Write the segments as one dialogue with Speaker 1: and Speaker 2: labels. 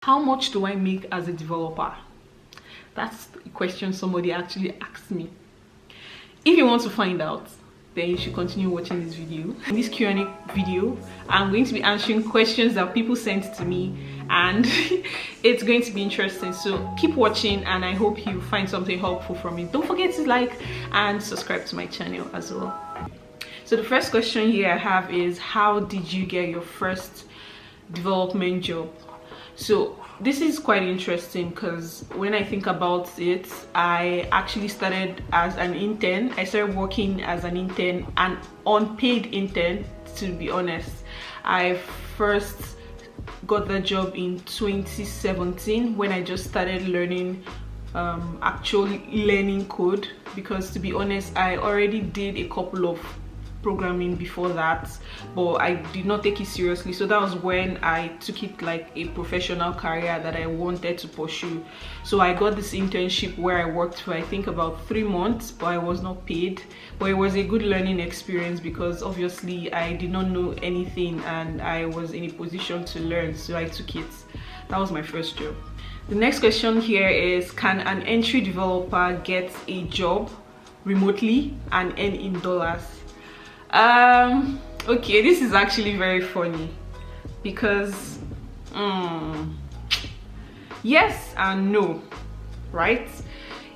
Speaker 1: How much do I make as a developer? That's the question somebody actually asked me. If you want to find out, then you should continue watching this video. In this Q&A video, I'm going to be answering questions that people sent to me, and it's going to be interesting. So keep watching, and I hope you find something helpful from it. Don't forget to like and subscribe to my channel as well. So the first question here I have is, how did you get your first development job? So this is quite interesting because when I think about it, I actually started as an intern. I started working as an intern, an unpaid intern, to be honest. I first got the job in 2017 when I just started learning, actually learning code, because to be honest, I already did a couple of programming before that, but I did not take it seriously. So that was when I took it like a professional career that I wanted to pursue. So I got this internship where I worked for I think about 3 months, but I was not paid. But it was a good learning experience because obviously I did not know anything and I was in a position to learn, so I took it. That was my first job. The next question here is, can an entry developer get a job remotely and earn in dollars? Okay, this is actually very funny because yes and no, right?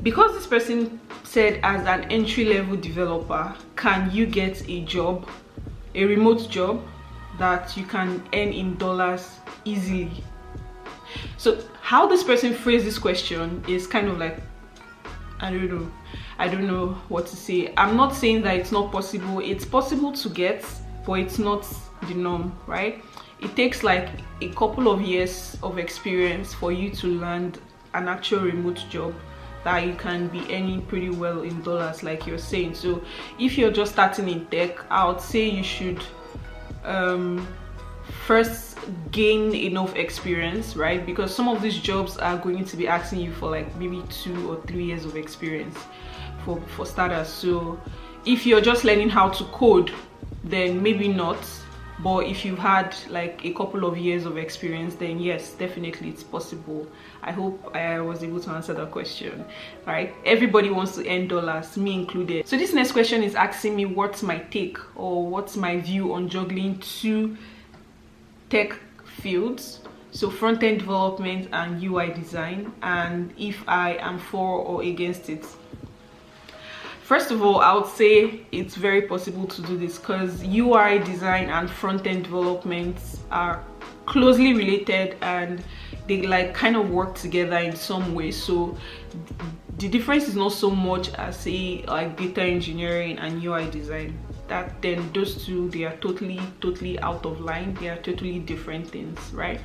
Speaker 1: Because this person said, as an entry-level developer, can you get a job, a remote job that you can earn in dollars easily? So how this person phrased this question is kind of like, I don't know what to say. I'm not saying that it's not possible. It's possible to get, but it's not the norm, right? It takes like a couple of years of experience for you to land an actual remote job that you can be earning pretty well in dollars, like you're saying. So if you're just starting in tech, I would say you should first gain enough experience, right? Because some of these jobs are going to be asking you for like maybe 2 or 3 years of experience for starters. So if you're just learning how to code, then maybe not, but if you've had like a couple of years of experience, then yes, definitely it's possible. I hope I was able to answer that question, right? Everybody wants to earn dollars, me included. So this next question is asking me what's my take or what's my view on juggling 2 tech fields, so front-end development and UI design, and if I am for or against it. First of all, I would say it's very possible to do this because UI design and front-end development are closely related and they like kind of work together in some way. So the difference is not so much as say like data engineering and UI design. That then those two, they are totally out of line. They are totally different things, right?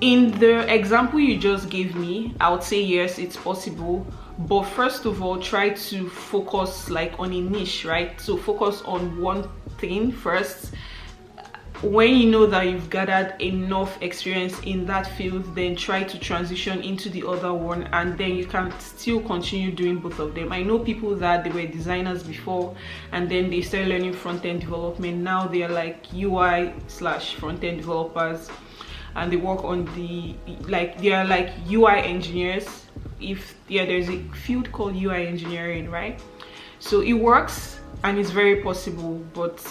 Speaker 1: In the example you just gave me, I would say yes, it's possible, but first of all, try to focus like on a niche, right? So focus on one thing first. When you know that you've gathered enough experience in that field, then try to transition into the other one, and then you can still continue doing both of them. I know people that they were designers before and then they started learning front-end development. Now they are like UI/front-end developers, and they work on the they are like UI engineers. There's a field called UI engineering, right? So it works and it's very possible, but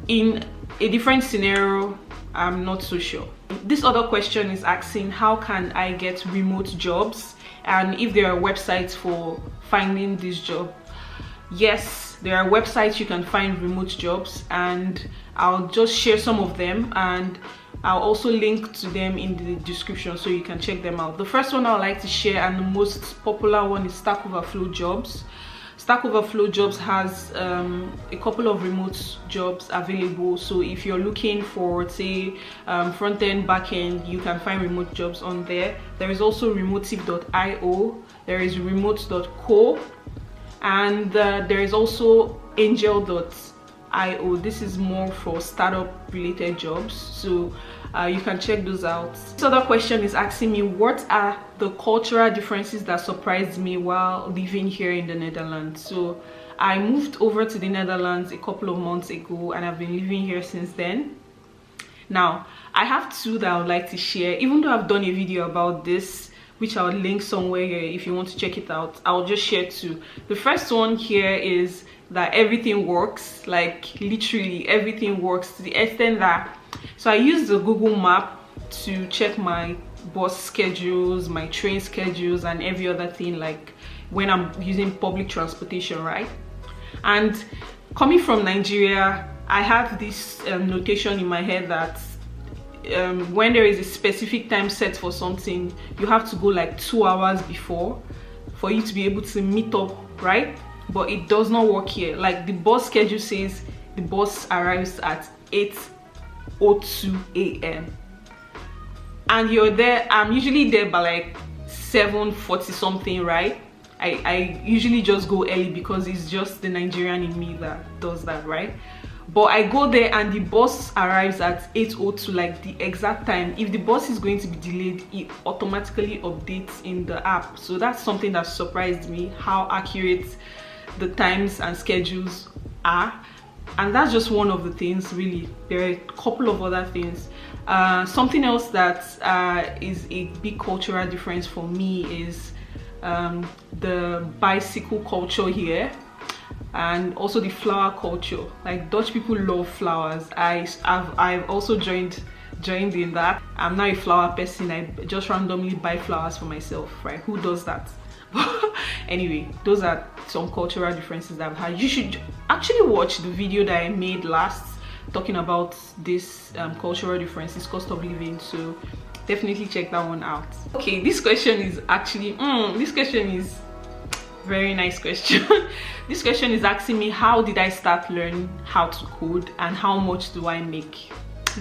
Speaker 1: in a different scenario, I'm not so sure. This other question is asking, how can I get remote jobs, and if there are websites for finding this job. Yes, there are websites you can find remote jobs, and I'll just share some of them, and I'll also link to them in the description so you can check them out. The first one I would like to share, and the most popular one, is Stack Overflow Jobs. Stack Overflow Jobs has a couple of remote jobs available. So if you're looking for, say, front-end, back-end, you can find remote jobs on there. There is also remotive.io, there is remote.co, and there is also angel.io. This is more for startup related jobs, so you can check those out. This other question is asking me, what are the cultural differences that surprised me while living here in the Netherlands? So I moved over to the Netherlands a couple of months ago and I've been living here since then. Now I have two that I would like to share, even though I've done a video about this, which I'll link somewhere here if you want to check it out. I'll just share two. The first one here is that everything works, like literally everything works, to the extent that, so I use the Google map to check my bus schedules, my train schedules, and every other thing, like when I'm using public transportation, right? And coming from Nigeria, I have this notation in my head that when there is a specific time set for something, you have to go like 2 hours before for you to be able to meet up, right? But it does not work here. Like the bus schedule says the bus arrives at 8:02 a.m. and you're there. I'm usually there by like 7:40 something, right? I usually just go early because it's just the Nigerian in me that does that, right? But I go there and the bus arrives at 8:02, like the exact time. If the bus is going to be delayed, it automatically updates in the app. So that's something that surprised me, how accurate the times and schedules are. And that's just one of the things, really. There are a couple of other things. Something else that is a big cultural difference for me is the bicycle culture here, and also the flower culture. Like Dutch people love flowers. I've also joined in that. I'm not a flower person. I just randomly buy flowers for myself, right? Who does that? Anyway, those are some cultural differences that I've had. You should actually watch the video that I made last talking about this cultural differences, cost of living, so definitely check that one out. Okay, this question is actually this question is very nice question. This question is asking me, how did I start learning how to code and how much do I make?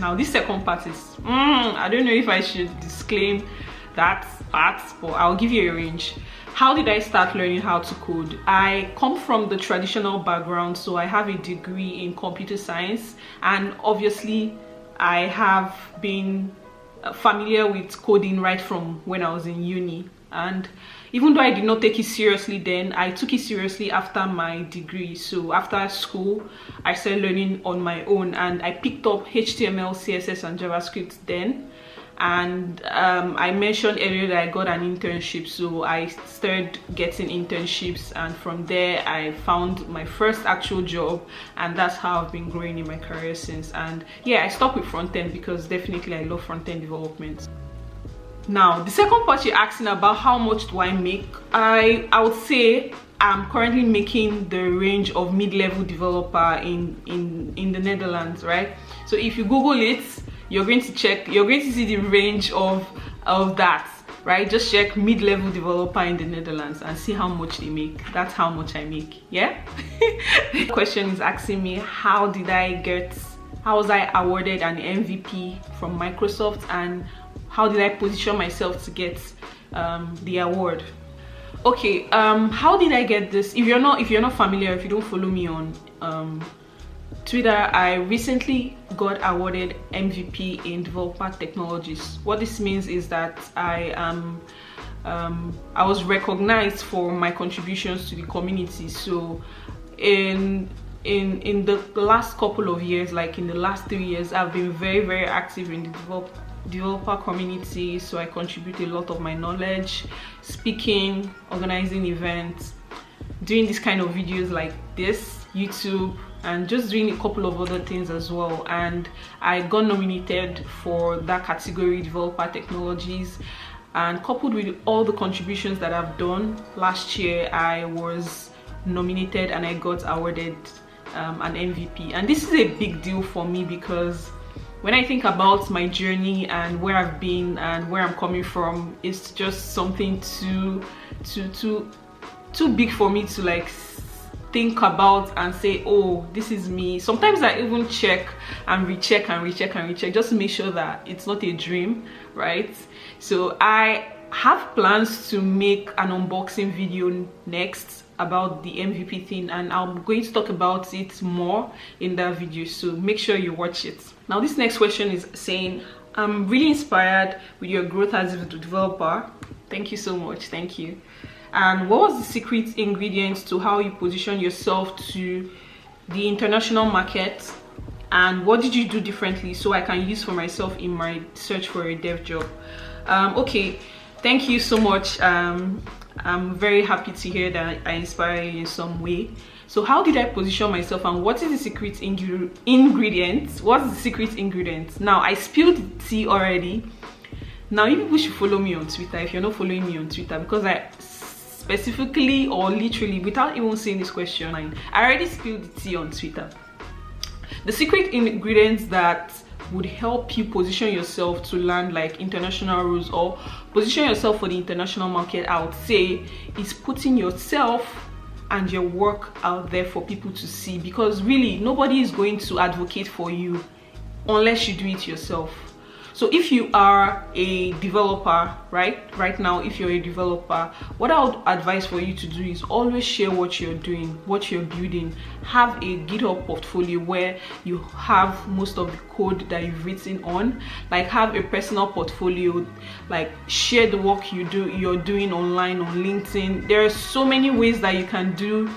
Speaker 1: Now this second part is I don't know if I should disclaim that part, but I'll give you a range. How did I start learning how to code? I come from the traditional background, so I have a degree in computer science, and obviously I have been familiar with coding right from when I was in uni. And even though I did not take it seriously then, I took it seriously after my degree. So after school, I started learning on my own, and I picked up HTML, CSS, and JavaScript then. And I mentioned earlier that I got an internship, so I started getting internships, and from there I found my first actual job, and that's how I've been growing in my career since. And yeah, I stopped with front-end because definitely I love front-end development. Now the second part you're asking about, how much do I make? I would say I'm currently making the range of mid-level developer in the Netherlands, right? So if you Google it, you're going to see the range of that, right? Just check mid-level developer in the Netherlands and see how much they make. That's how much I make. Yeah. The question is asking me, how was I awarded an MVP from Microsoft, and how did I position myself to get the award? Okay, how did I get this? If you're not familiar, if you don't follow me on Twitter, I recently got awarded MVP in developer technologies. What this means is that I was recognized for my contributions to the community. So in the last couple of years, like in the last 3 years, I've been very active in the developer community. So I contribute a lot of my knowledge, speaking, organizing events, doing this kind of videos like this, YouTube, and just doing a couple of other things as well. And I got nominated for that category, developer technologies, and coupled with all the contributions that I've done last year, I was nominated and I got awarded an MVP. And this is a big deal for me because when I think about my journey and where I've been and where I'm coming from, it's just something too big for me to like think about and say, oh, this is me. Sometimes I even check and recheck just to make sure that it's not a dream, right? So I have plans to make an unboxing video next about the MVP thing, and I'm going to talk about it more in that video, so make sure you watch it. Now this next question is saying, I'm really inspired with your growth as a developer. Thank you so much. Thank you. And what was the secret ingredient to how you position yourself to the international market and what did you do differently so I can use for myself in my search for a dev job. Okay, thank you so much. I'm very happy to hear that I inspire you in some way. So how did I position myself, and what is the secret ingredients? What's the secret ingredient? Now, I spilled the tea already. Now you people should follow me on Twitter if you're not following me on Twitter, because I specifically or literally, without even saying this question, I already spilled the tea on Twitter. The secret ingredients that would help you position yourself to land like international roles or position yourself for the international market, I would say, is putting yourself and your work out there for people to see, because really nobody is going to advocate for you unless you do it yourself. So if you are a developer, right now, if you're a developer, what I would advise for you to do is always share what you're doing, what you're building. Have a GitHub portfolio where you have most of the code that you've written on. Like, have a personal portfolio, like share the work you're doing online on LinkedIn. There are so many ways that you can do.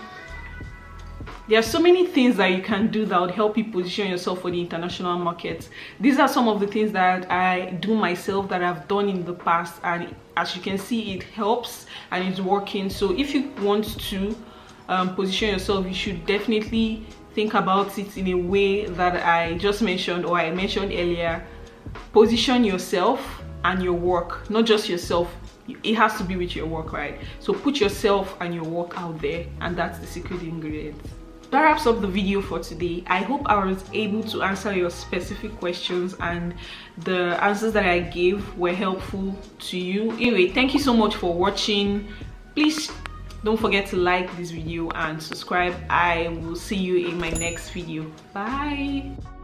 Speaker 1: There are so many things that you can do that would help you position yourself for the international market. These are some of the things that I do myself, that I've done in the past, and as you can see, it helps and it's working. So if you want to position yourself, you should definitely think about it in a way that I just mentioned, or I mentioned earlier. Position yourself and your work, not just yourself. It has to be with your work, right? So put yourself and your work out there, and that's the secret ingredient. That wraps up the video for today. I hope I was able to answer your specific questions, and the answers that I gave were helpful to you. Anyway, thank you so much for watching. Please don't forget to like this video and subscribe. I will see you in my next video. Bye.